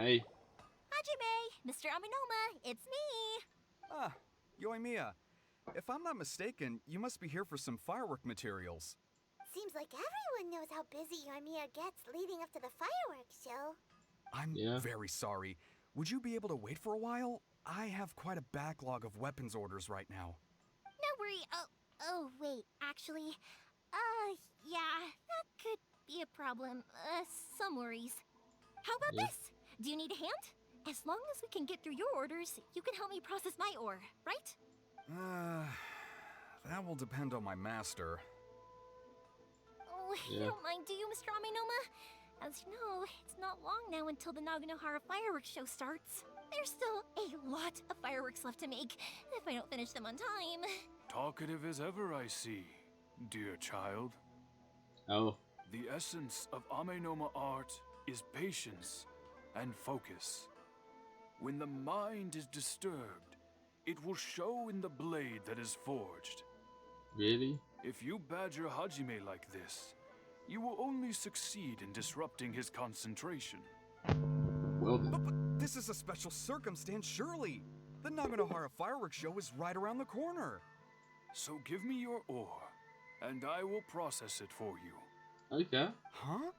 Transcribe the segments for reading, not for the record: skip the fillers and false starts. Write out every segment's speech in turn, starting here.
Hey. Hajime, Mr. Aminoma, it's me. Ah, Yoimiya. If I'm not mistaken, you must be here for some firework materials. Seems like everyone knows how busy Yoimiya gets leading up to the fireworks show. I'm Yeah. very sorry. Would you be able to wait for a while? I have quite a backlog of weapons orders right now. No worry. Wait. Actually, yeah, that could be a problem. Some worries. How about Yeah. this? Do you need a hand? As long as we can get through your orders, you can help me process my ore, right? That will depend on my master. Oh, you Yeah. don't mind, do you, Mr. Aminoma? As you know, it's not long now until the Naganohara fireworks show starts. There's still a lot of fireworks left to make, if I don't finish them on time. Talkative as ever, I see, dear child. Oh. The essence of Amenoma art is patience and focus. When the mind is disturbed, it will show in the blade that is forged. Really? If you badger Hajime like this, you will only succeed in disrupting his concentration. Well then. But this is a special circumstance, surely. The Naganohara fireworks show is right around the corner. So give me your ore, and I will process it for you. Okay. Huh?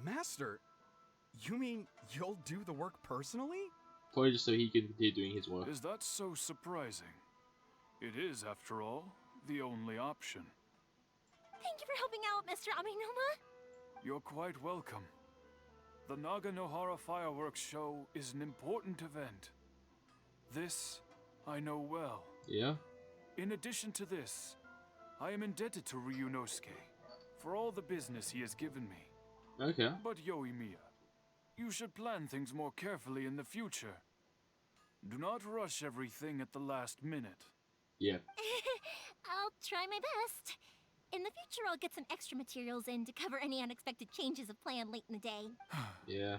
Master, you mean you'll do the work personally? Probably just so he can continue doing his work. Is that so surprising? It is, after all, the only option. Thank you for helping out, Mr. Aminoma. You're quite welcome. The Naganohara fireworks show is an important event. This I know well. Yeah. In addition to this, I am indebted to Ryunosuke for all the business he has given me. Okay. But Yoimiya, you should plan things more carefully in the future. Do not rush everything at the last minute. Yeah. I'll try my best. In the future, I'll get some extra materials in to cover any unexpected changes of plan late in the day. Yeah.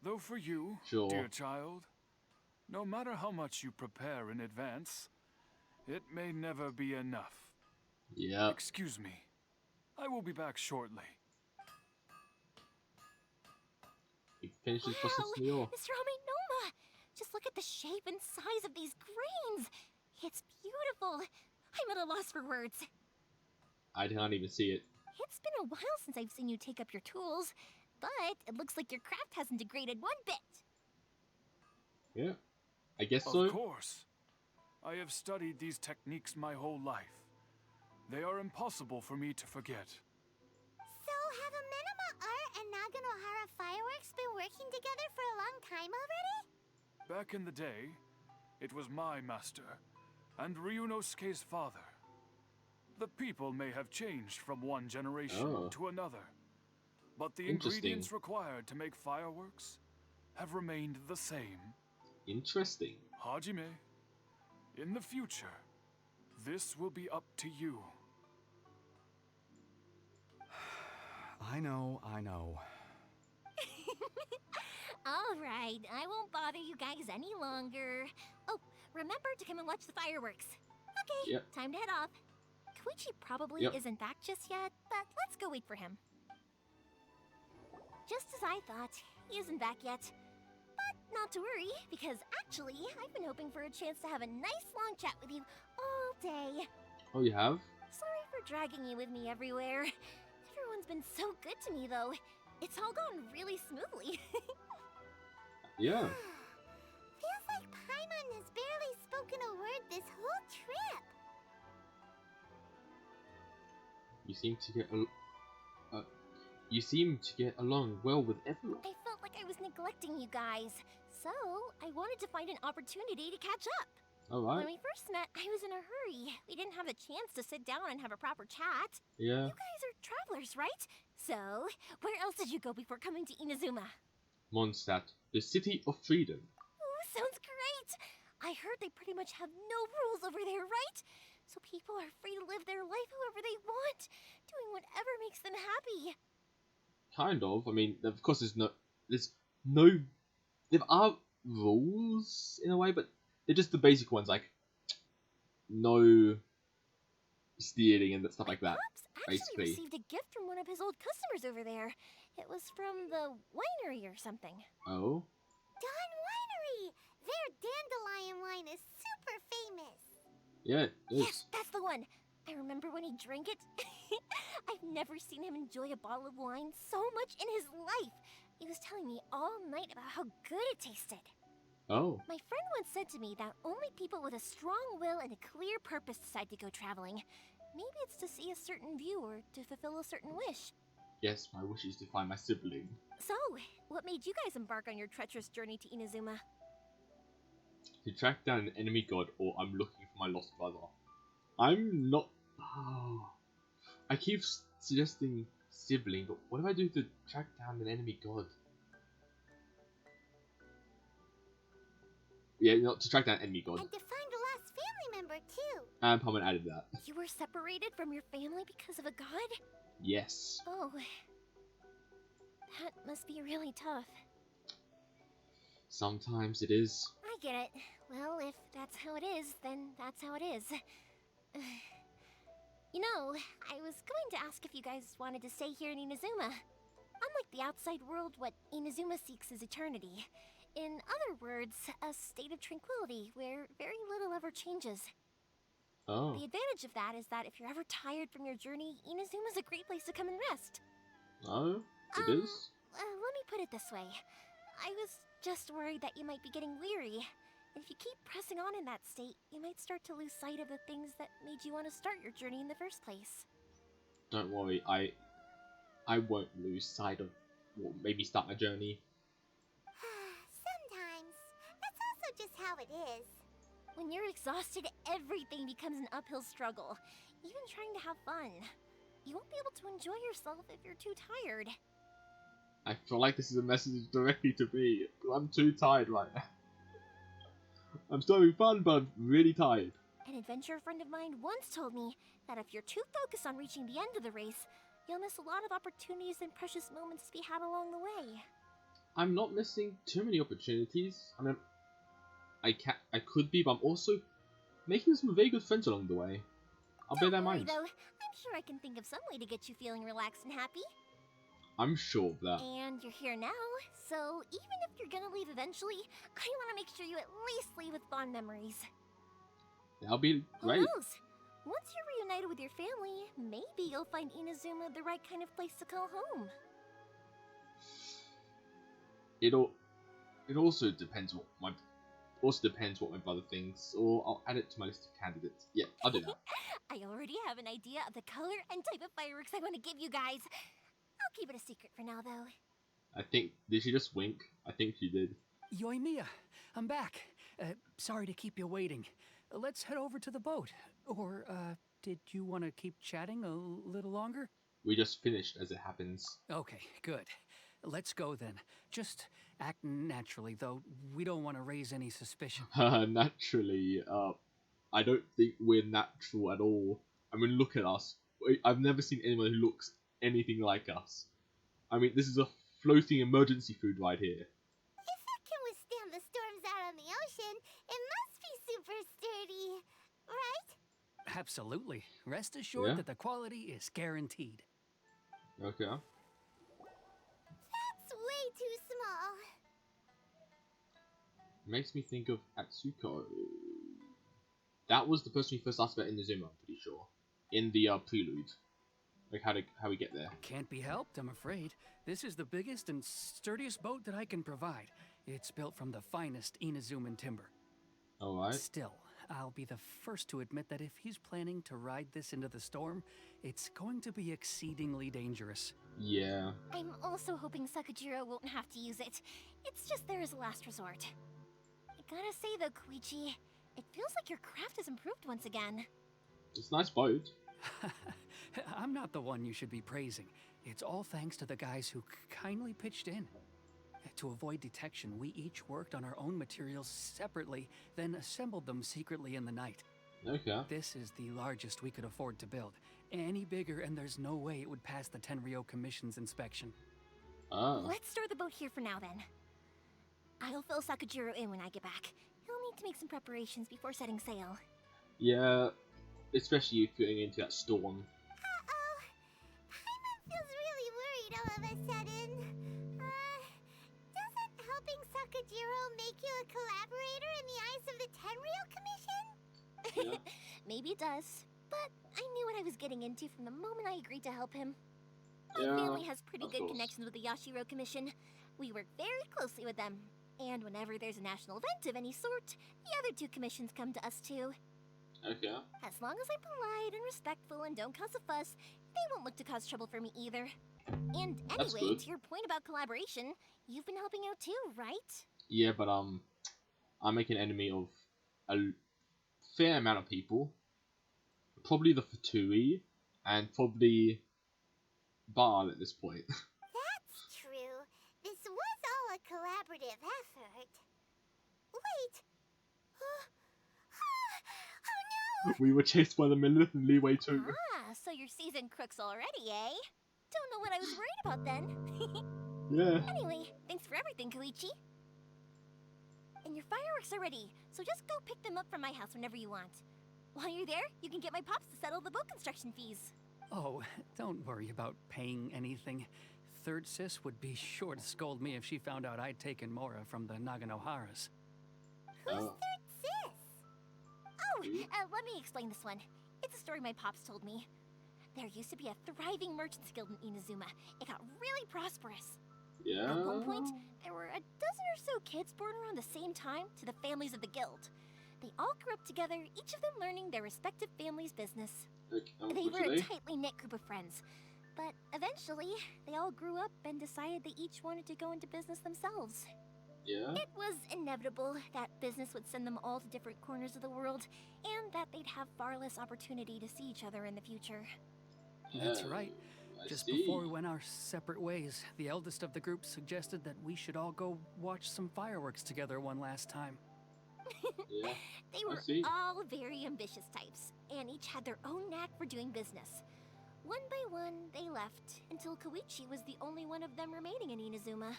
Though for you, Sure. dear child, no matter how much you prepare in advance, it may never be enough. Yeah. Excuse me. I will be back shortly. He finishes Wow, processing the ore. Mr. Aminoma! Just look at the shape and size of these grains. It's beautiful. I'm at a loss for words. I can't even see it. It's been a while since I've seen you take up your tools, but it looks like your craft hasn't degraded one bit. Yeah. I guess Of so. course. I have studied these techniques my whole life. They are impossible for me to forget. So, have Amenoma Art and Naganohara Fireworks been working together for a long time already? Back in the day, it was my master, and Ryunosuke's father. The people may have changed from one generation Oh. to another, but the Interesting. ingredients required to make fireworks have remained the same. Interesting. Hajime, in the future, this will be up to you. I know. All right, I won't bother you guys any longer. Oh, remember to come and watch the fireworks. Okay, Yep. time to head off. Koichi probably Yep. isn't back just yet, but let's go wait for him. Just as I thought, he isn't back yet. But not to worry, because actually, I've been hoping for a chance to have a nice long chat with you all day. Oh, you have? Sorry for dragging you with me everywhere. Everyone's been so good to me, though. It's all gone really smoothly. Yeah. Feels like Paimon has barely spoken a word this whole trip. You seem to get you seem to get along well with everyone. I felt like I was neglecting you guys, so I wanted to find an opportunity to catch up. When Alright. we first met, I was in a hurry. We didn't have the chance to sit down and have a proper chat. Yeah. You guys are travelers, right? So, where else did you go before coming to Inazuma? Mondstadt, the city of freedom. Ooh, sounds great! I heard they pretty much have no rules over there, right? So people are free to live their life however they want, doing whatever makes them happy. Kind of. I mean, of course, there's no, there are rules in a way, but they're just the basic ones, like no stealing and stuff like that. Pops actually basically. received a gift from one of his old customers over there. It was from the winery or something. Oh, their dandelion wine is super famous. Yeah, it is. Yes, that's the one. I remember when he drank it. I've never seen him enjoy a bottle of wine so much in his life. He was telling me all night about how good it tasted. Oh, My friend once said to me that only people with a strong will and a clear purpose decide to go traveling. Maybe it's to see a certain view or to fulfill a certain wish. yes, my wish is to find my sibling. So, what made you guys embark on your treacherous journey to Inazuma? To track down an enemy god, or I'm looking for my lost brother. I'm not. Oh, I keep suggesting sibling, but what do I do to track down an enemy god? Yeah, not to track down an enemy god. And to find a lost family member, too. And Palmer added that. You were separated from your family because of a god? Yes. Oh. That must be really tough. Sometimes it is. I get it. Well, if that's how it is, then that's how it is. You know, I was going to ask if you guys wanted to stay here in Inazuma. Unlike the outside world, what Inazuma seeks is eternity. In other words, a state of tranquility where very little ever changes. Oh. The advantage of that is that if you're ever tired from your journey, Inazuma's a great place to come and rest. Oh, it is? Let me put it this way. I was just worried that you might be getting weary. If you keep pressing on in that state, you might start to lose sight of the things that made you want to start your journey in the first place. Don't worry, I won't lose sight of what made me start my journey. Sometimes. That's also just how it is. When you're exhausted, everything becomes an uphill struggle. Even trying to have fun. You won't be able to enjoy yourself if you're too tired. I feel like this is a message directly to me. I'm too tired right now. I'm still having fun, but I'm really tired. An adventurer friend of mine once told me that if you're too focused on reaching the end of the race, you'll miss a lot of opportunities and precious moments to be had along the way. I'm not missing too many opportunities. I mean, I could be, but I'm also making some very good friends along the way. I'll bear that in Don't worry, mind. though. I'm sure I can think of some way to get you feeling relaxed and happy. I'm sure of that. And you're here now, so even if you're gonna leave eventually, I want to make sure you at least leave with fond memories. That'll be Who great. knows? Once you're reunited with your family, maybe you'll find Inazuma the right kind of place to call home. It also depends what my brother thinks, or I'll add it to my list of candidates. Yeah, I'll do that. I already have an idea of the color and type of fireworks I want to give you guys. I'll keep it a secret for now, though. I think, did she just wink? I think she did. Yoimiya, I'm back. Sorry to keep you waiting. Let's head over to the boat. Or, did you want to keep chatting a little longer? We just finished, as it happens. Okay, good. Let's go then. Just act naturally, though. We don't want to raise any suspicion. Naturally, I don't think we're natural at all. I mean, look at us. I've never seen anyone who looks anything like us. I mean, this is a floating emergency food right here. If it can withstand the storms out on the ocean, it must be super sturdy, right? Absolutely. Rest assured Yeah. that the quality is guaranteed. Okay. That's way too small. Makes me think of Atsuko. That was the person we first asked about in the Inazuma, I'm pretty sure. In the prelude. Like how we get there. Can't be helped, I'm afraid. This is the biggest and sturdiest boat that I can provide. It's built from the finest Inazuman timber. Alright. Still, I'll be the first to admit that if he's planning to ride this into the storm, it's going to be exceedingly dangerous. Yeah. I'm also hoping Sakajiro won't have to use it. It's just there as a last resort. I gotta say though, Koichi, it feels like your craft has improved once again. It's a nice boat. I'm not the one you should be praising. It's all thanks to the guys who kindly pitched in. To avoid detection, we each worked on our own materials separately, then assembled them secretly in the night. Okay. This is the largest we could afford to build. Any bigger and there's no way it would pass the Tenryou Commission's inspection. Oh. Let's store the boat here for now then. I'll fill Sakajiro in when I get back. He'll need to make some preparations before setting sail. Yeah. Especially if you're into that storm. Uh-oh. Paimon feels really worried all of a sudden. Doesn't helping Sakajiro make you a collaborator in the eyes of the Tenryou Commission? Yeah. Maybe it does, but I knew what I was getting into from the moment I agreed to help him. My Yeah, family has pretty of good course. connections with the Yashiro Commission. We work very closely with them. And whenever there's a national event of any sort, the other two commissions come to us too. Okay. As long as I'm polite and respectful and don't cause a fuss, they won't look to cause trouble for me either. And That's anyway, good. to your point about collaboration, you've been helping out too, right? Yeah, but I make an enemy of a fair amount of people. Probably the Fatui, and probably Bard at this point. That's true. This was all a collaborative effort. Wait. Oh no! We were chased by the Millith and Leeway too. Ah, so you're seasoned crooks already, eh? Don't know what I was worried about then. Yeah. Anyway, thanks for everything, Koichi. And your fireworks are ready, so just go pick them up from my house whenever you want. While you're there, you can get my pops to settle the boat construction fees. Oh, don't worry about paying anything. Third Sis would be sure to scold me if she found out I'd taken Mora from the Naganoharas. Who's Oh. Third Sis? Oh, let me explain this one. It's a story my pops told me. There used to be a thriving merchants guild in Inazuma. It got really prosperous. Yeah. At one point, there were a dozen or so kids born around the same time to the families of the guild. They all grew up together, each of them learning their respective family's business. They were a tightly knit group of friends. But eventually, they all grew up and decided they each wanted to go into business themselves. Yeah. It was inevitable that business would send them all to different corners of the world, and that they'd have far less opportunity to see each other in the future. That's right. I Just see. before we went our separate ways, the eldest of the group suggested that we should all go watch some fireworks together one last time. Yeah. They I were see. all very ambitious types, and each had their own knack for doing business. One by one, they left, until Koichi was the only one of them remaining in Inazuma.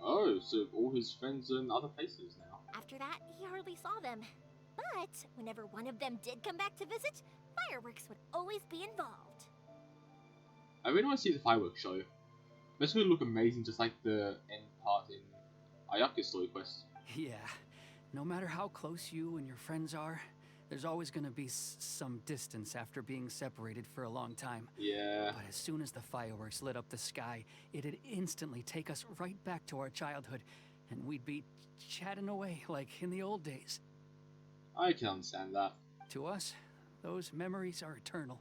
Oh, so all his friends are in other places now. After that, he hardly saw them. But whenever one of them did come back to visit, fireworks would always be involved. I really want to see the fireworks show. It's going to look amazing, just like the end part in Ayaka's story quest. Yeah, no matter how close you and your friends are, there's always going to be some distance after being separated for a long time. Yeah. But as soon as the fireworks lit up the sky, it'd instantly take us right back to our childhood, and we'd be chatting away like in the old days. I can understand that. To us, those memories are eternal.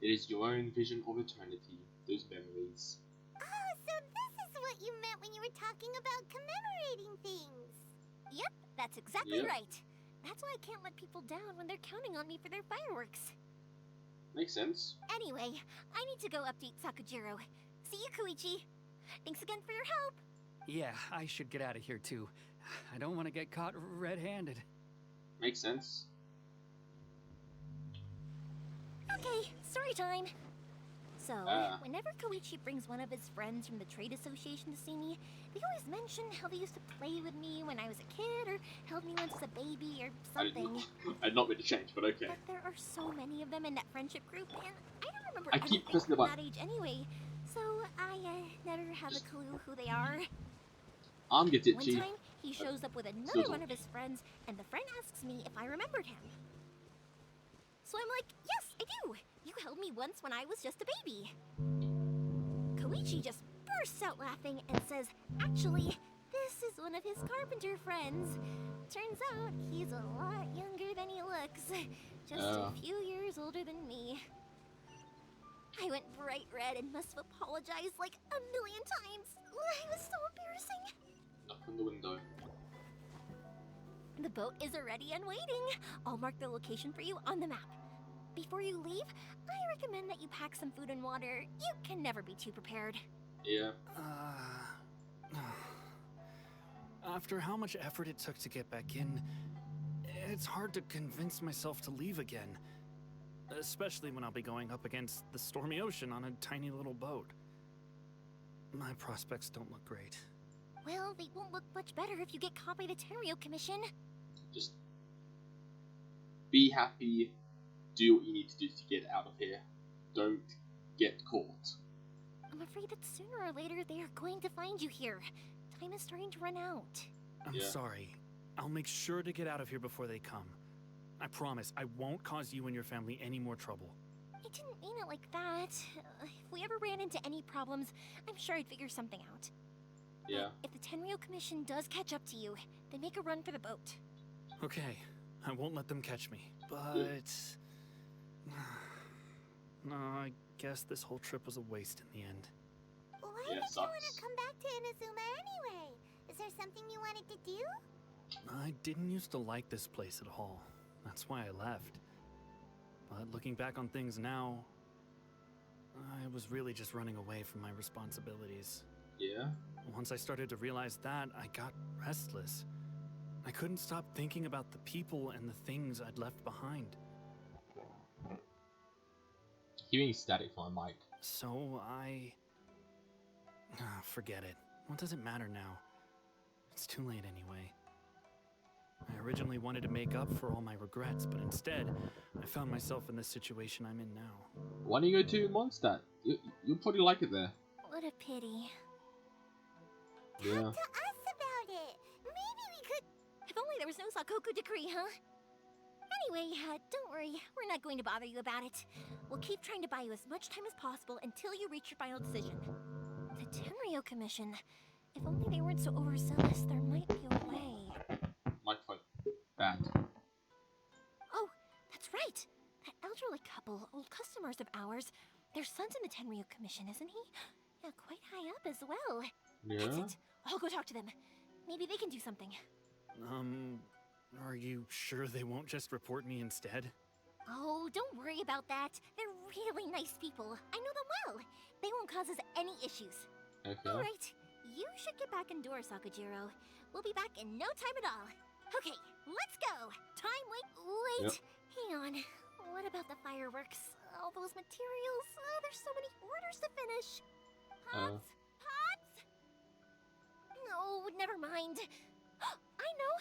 It is your own vision of eternity, those memories. Oh, so this is what you meant when you were talking about commemorating things. Yep, that's exactly Yep. right. That's why I can't let people down when they're counting on me for their fireworks. Makes sense. Anyway, I need to go update Sakajiro. See you, Koichi. Thanks again for your help. Yeah, I should get out of here too. I don't want to get caught red-handed. Makes sense. Okay, story time. So, Ah. whenever Koichi brings one of his friends from the trade association to see me, they always mention how they used to play with me when I was a kid, or held me once as a baby, or something. I'd not really change, but okay. But there are so many of them in that friendship group, and I don't remember I keep anything pressing the from button. that age anyway, so I never have a clue who they are. I'm get One itchy. time, he shows up with another Sizzle. one of his friends, and the friend asks me if I remembered him. So I'm like, yes, I do. You held me once when I was just a baby. Koichi just bursts out laughing and says, actually, this is one of his carpenter friends. Turns out he's a lot younger than he looks. Just a few years older than me. I went bright red and must have apologized like a million times. It was so embarrassing. Knock on the window. The boat is already and waiting. I'll mark the location for you on the map. Before you leave, I recommend that you pack some food and water. You can never be too prepared. Yeah. After how much effort it took to get back in, it's hard to convince myself to leave again. Especially when I'll be going up against the stormy ocean on a tiny little boat. My prospects don't look great. Well, they won't look much better if you get caught by the Tenryou Commission. Just be happy. Do what you need to do to get out of here. Don't get caught. I'm afraid that sooner or later they are going to find you here. time is starting to run out. I'm Yeah. sorry. I'll make sure to get out of here before they come. I promise I won't cause you and your family any more trouble. I didn't mean it like that. If we ever ran into any problems, I'm sure I'd figure something out. Yeah. But if the Tenryo Commission does catch up to you, they make a run for the boat. Okay, I won't let them catch me. But... no, I guess this whole trip was a waste in the end. Why Yeah, did you want sucks. to come back to Inazuma anyway? Is there something you wanted to do? I didn't used to like this place at all. That's why I left. But looking back on things now, I was really just running away from my responsibilities. Yeah. Once I started to realize that, I got restless. I couldn't stop thinking about the people and the things I'd left behind. Hearing static from my mic. So forget it. What does it matter now? It's too late anyway. I originally wanted to make up for all my regrets, but instead, I found myself in the situation I'm in now. Why don't you go to Mondstadt? You'll probably like it there. What a pity. Yeah. Talk to us about it. Maybe we could... If only there was no Sakoku decree, huh? Anyway, don't worry. We're not going to bother you about it. We'll keep trying to buy you as much time as possible until you reach your final decision. The Tenryo Commission. If only they weren't so overzealous, there might be a way. Microphone. Bad. Oh, that's right. That elderly couple, old customers of ours. Their son's in the Tenryo Commission, isn't he? Yeah, quite high up as well. That's Yeah. it. I'll go talk to them. Maybe they can do something. Are you sure they won't just report me instead? Oh, don't worry about that. They're really nice people. I know them well. They won't cause us any issues. Okay. Alright, you should get back indoors, Sakujiro. We'll be back in no time at all. Okay, let's go! Time, wait! Yep. Hang on. What about the fireworks? All those materials? Oh, there's so many orders to finish. Pots? Pots? No, never mind. I know!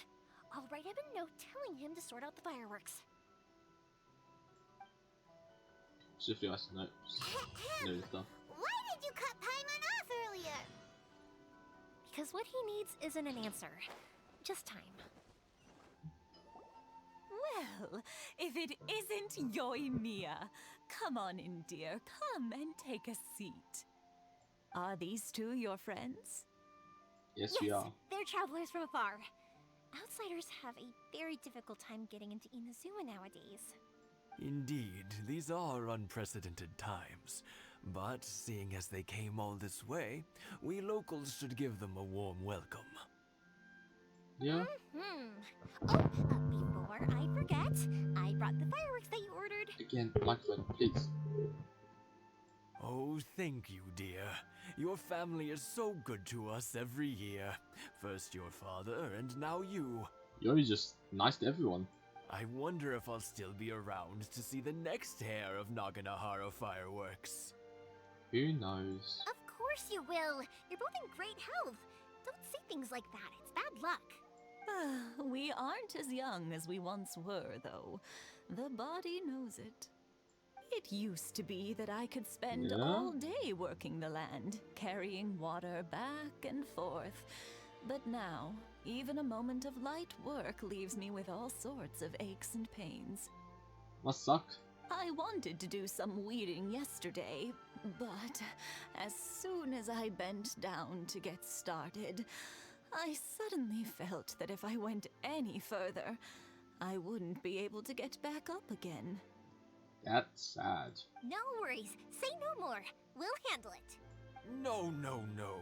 I'll write him a note telling him to sort out the fireworks. Just feel no. No stuff. Why did you cut Paimon off earlier? Because what he needs isn't an answer, just time. Well, if it isn't Yoimiya, come on in, dear. Come and take a seat. Are these two your friends? Yes, we are. They're travelers from afar. Outsiders have a very difficult time getting into Inazuma nowadays. Indeed, these are unprecedented times. But seeing as they came all this way, we locals should give them a warm welcome. Yeah. Oh, before I forget, I brought the fireworks that you ordered. Again, microphone, please. Oh, thank you, dear. Your family is so good to us every year. First your father, and now you. You're always just nice to everyone. I wonder if I'll still be around to see the next hair of Naganahara fireworks. Who knows? Of course you will. You're both in great health. Don't say things like that. It's bad luck. We aren't as young as we once were, though. The body knows it. It used to be that I could spend Yeah? all day working the land, carrying water back and forth. But now, even a moment of light work leaves me with all sorts of aches and pains. Must suck. I wanted to do some weeding yesterday, but as soon as I bent down to get started, I suddenly felt that if I went any further, I wouldn't be able to get back up again. That's sad. No worries. Say no more. We'll handle it. No, no, no.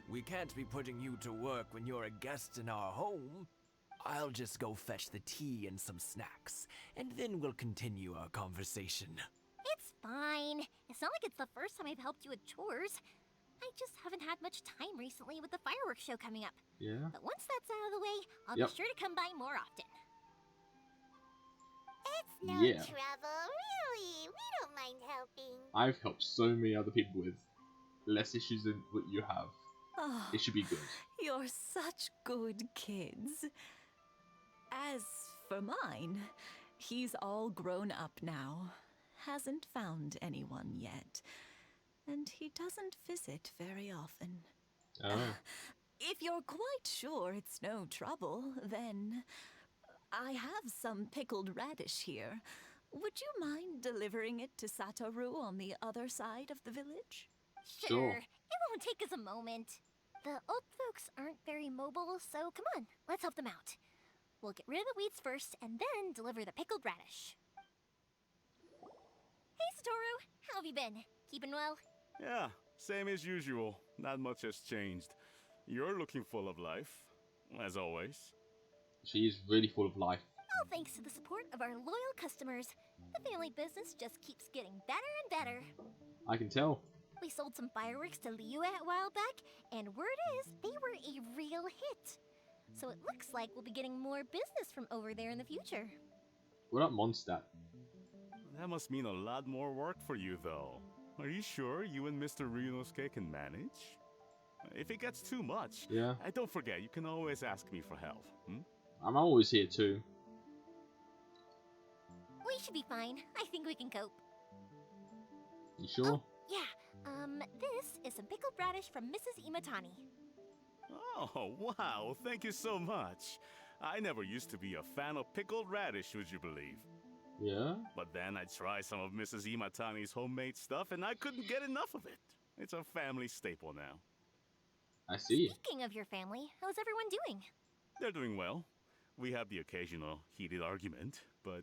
We can't be putting you to work when you're a guest in our home. I'll just go fetch the tea and some snacks, and then we'll continue our conversation. It's fine. It's not like it's the first time I've helped you with chores. I just haven't had much time recently with the fireworks show coming up. Yeah. But once that's out of the way, I'll Yep. be sure to come by more often. It's no Yeah. trouble, really. We don't mind helping. I've helped so many other people with less issues than what you have. Oh, It should be good. you're such good kids. As for mine, he's all grown up now. Hasn't found anyone yet. And he doesn't visit very often. Oh. If you're quite sure it's no trouble, then I have some pickled radish here. Would you mind delivering it to Satoru on the other side of the village? Sure. It won't take us a moment. The old folks aren't very mobile, so come on, let's help them out. We'll get rid of the weeds first, and then deliver the pickled radish. Hey, Satoru! How have you been? Keeping well? Yeah, same as usual. Not much has changed. You're looking full of life, as always. She is really full of life. All thanks to the support of our loyal customers. The family business just keeps getting better and better. I can tell. We sold some fireworks to Liu a while back, and word is they were a real hit. So it looks like we'll be getting more business from over there in the future. What up, Mondstadt? That must mean a lot more work for you, though. Are you sure you and Mr. Ryunosuke can manage? If it gets too much, Yeah. don't forget, you can always ask me for help. I'm always here too. We should be fine. I think we can cope. You sure? Yeah, this is some pickled radish from Mrs. Imatani. Oh, wow, thank you so much. I never used to be a fan of pickled radish, would you believe? Yeah? But then I tried some of Mrs. Imatani's homemade stuff and I couldn't get enough of it. It's a family staple now. I see. Speaking of your family, how's everyone doing? They're doing well. We have the occasional heated argument, but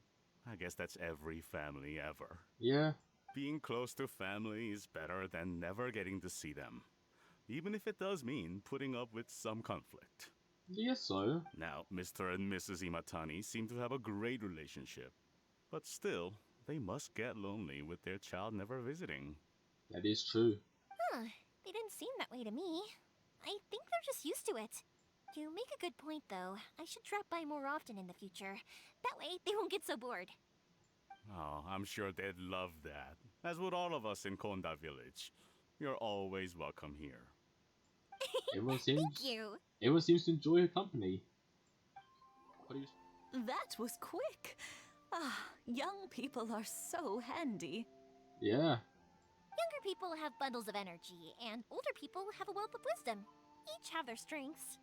I guess that's every family ever. Yeah. Being close to family is better than never getting to see them, even if it does mean putting up with some conflict. Yes, so. Now, Mr. and Mrs. Imatani seem to have a great relationship, but still, they must get lonely with their child never visiting. That is true. Huh, they didn't seem that way to me. I think they're just used to it. You make a good point, though. I should drop by more often in the future. That way, they won't get so bored. Oh, I'm sure they'd love that, as would all of us in Konda Village. You're always welcome here. Everyone seems Thank you. Everyone seems to enjoy her company. What do you... That was quick. Ah, young people are so handy. Yeah. Younger people have bundles of energy, and older people have a wealth of wisdom. Each have their strengths.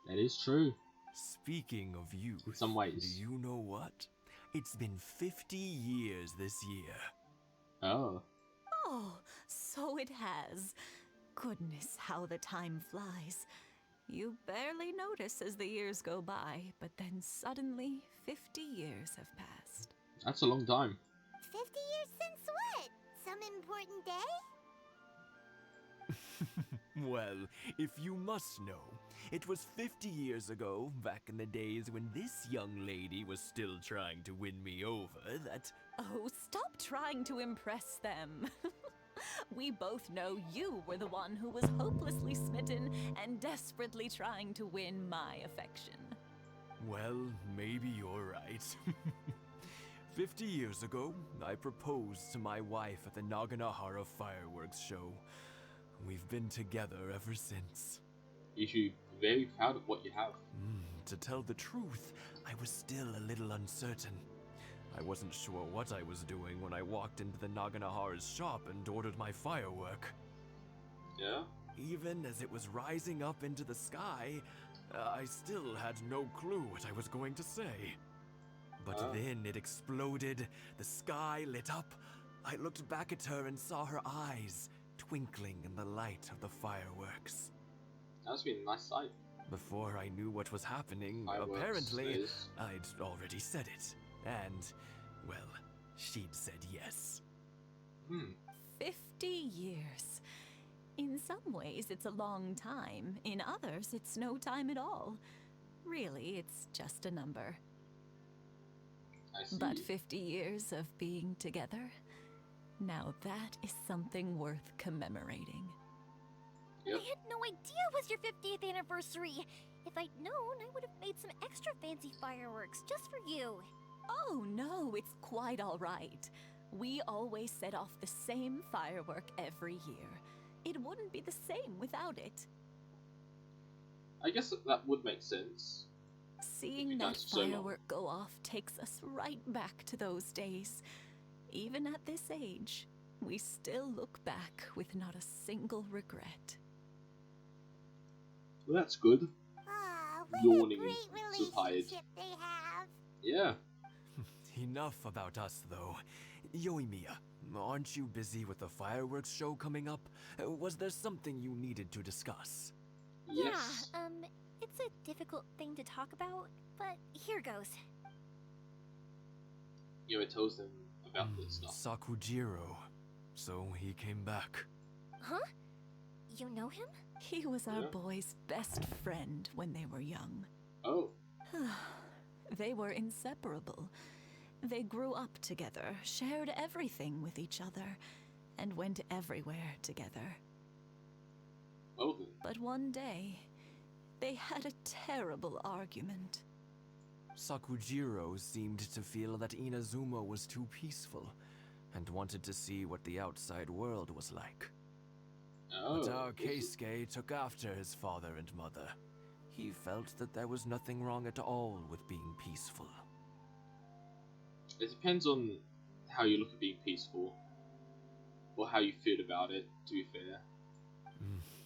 That is true. Speaking of youth, In some ways. do you know what? It's been 50 years this year. Oh. Oh, so it has. Goodness, how the time flies. You barely notice as the years go by, but then suddenly 50 years have passed. That's a long time. 50 years since what? Some important day? Well, if you must know, it was 50 years ago, back in the days when this young lady was still trying to win me over, that... Oh, stop trying to impress them. We both know you were the one who was hopelessly smitten and desperately trying to win my affection. Well, maybe you're right. 50 years ago, I proposed to my wife at the Naganahara fireworks show. We've been together ever since. You should be very proud of what you have. To tell the truth, I was still a little uncertain. I wasn't sure what I was doing when I walked into the Naganahara's shop and ordered my firework. Yeah? Even as it was rising up into the sky, I still had no clue what I was going to say. But then it exploded, the sky lit up. I looked back at her and saw her eyes twinkling in the light of the fireworks. That's been a nice sight. Before I knew what was happening, Fireworks apparently, is- I'd already said it. And, well, she'd said yes. 50 years. In some ways, it's a long time. In others, it's no time at all. Really, it's just a number. I see. But 50 years of being together? Now that is something worth commemorating. Yep. I had no idea it was your 50th anniversary. If I'd known, I would have made some extra fancy fireworks just for you. Oh no, it's quite all right. We always set off the same firework every year. It wouldn't be the same without it. I guess that would make sense. Seeing You that guys so long. firework go off takes us right back to those days. Even at this age, we still look back with not a single regret. Well, that's good. Ah, what Yawning a great and so tired. relationship they have. Yeah. Enough about us, though. Yoimiya, aren't you busy with the fireworks show coming up? Was there something you needed to discuss? Yes. Yeah, it's a difficult thing to talk about, but here goes. It tells them about this stuff. Sakujiro. So he came back. Huh? You know him? He was our Yeah. boy's best friend when they were young. Oh. They were inseparable. They grew up together, shared everything with each other, and went everywhere together. Oh then. But one day, they had a terrible argument. Sakujiro seemed to feel that Inazuma was too peaceful and wanted to see what the outside world was like. Oh. But our Keisuke took after his father and mother. He felt that there was nothing wrong at all with being peaceful. It depends on how you look at being peaceful. Or how you feel about it, to be fair.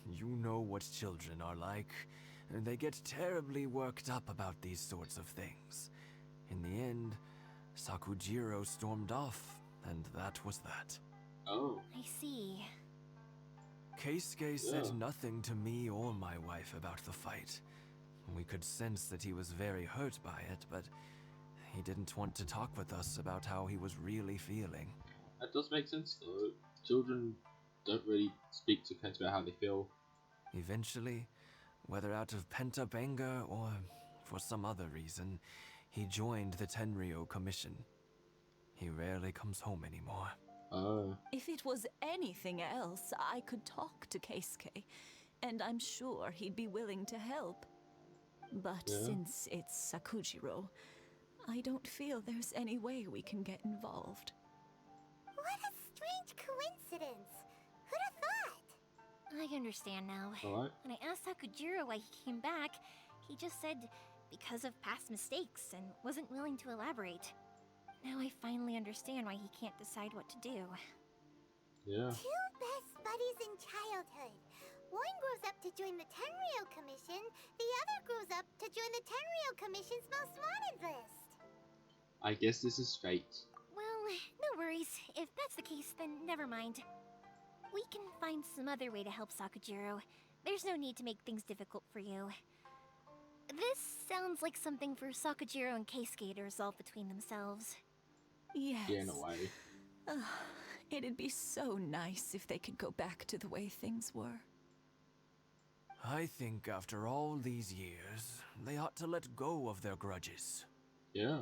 You know what children are like. They get terribly worked up about these sorts of things. In the end, Sakujiro stormed off, and that was that. Oh. I see. Keisuke said Yeah. nothing to me or my wife about the fight. We could sense that he was very hurt by it, but he didn't want to talk with us about how he was really feeling. That does make sense though. Children don't really speak to parents about how they feel. Eventually, whether out of pent-up anger or for some other reason, he joined the Tenryo Commission. He rarely comes home anymore. Oh. If it was anything else, I could talk to Keisuke, and I'm sure he'd be willing to help. But Yeah. since it's Sakujiro, I don't feel there's any way we can get involved. What a strange coincidence. Who'd have thought? I understand now. Alright. When I asked Sakujiro why he came back, he just said because of past mistakes and wasn't willing to elaborate. Now I finally understand why he can't decide what to do. Yeah. Two best buddies in childhood. One grows up to join the Tenryo Commission, the other grows up to join the Tenryo Commission's most wanted list. I guess this is fate. Well, no worries. If that's the case, then never mind. We can find some other way to help Sakujiro. There's no need to make things difficult for you. This sounds like something for Sakujiro and Keisuke to resolve between themselves. Yes. Yeah, in a way. It'd be so nice if they could go back to the way things were. I think after all these years, they ought to let go of their grudges. Yeah.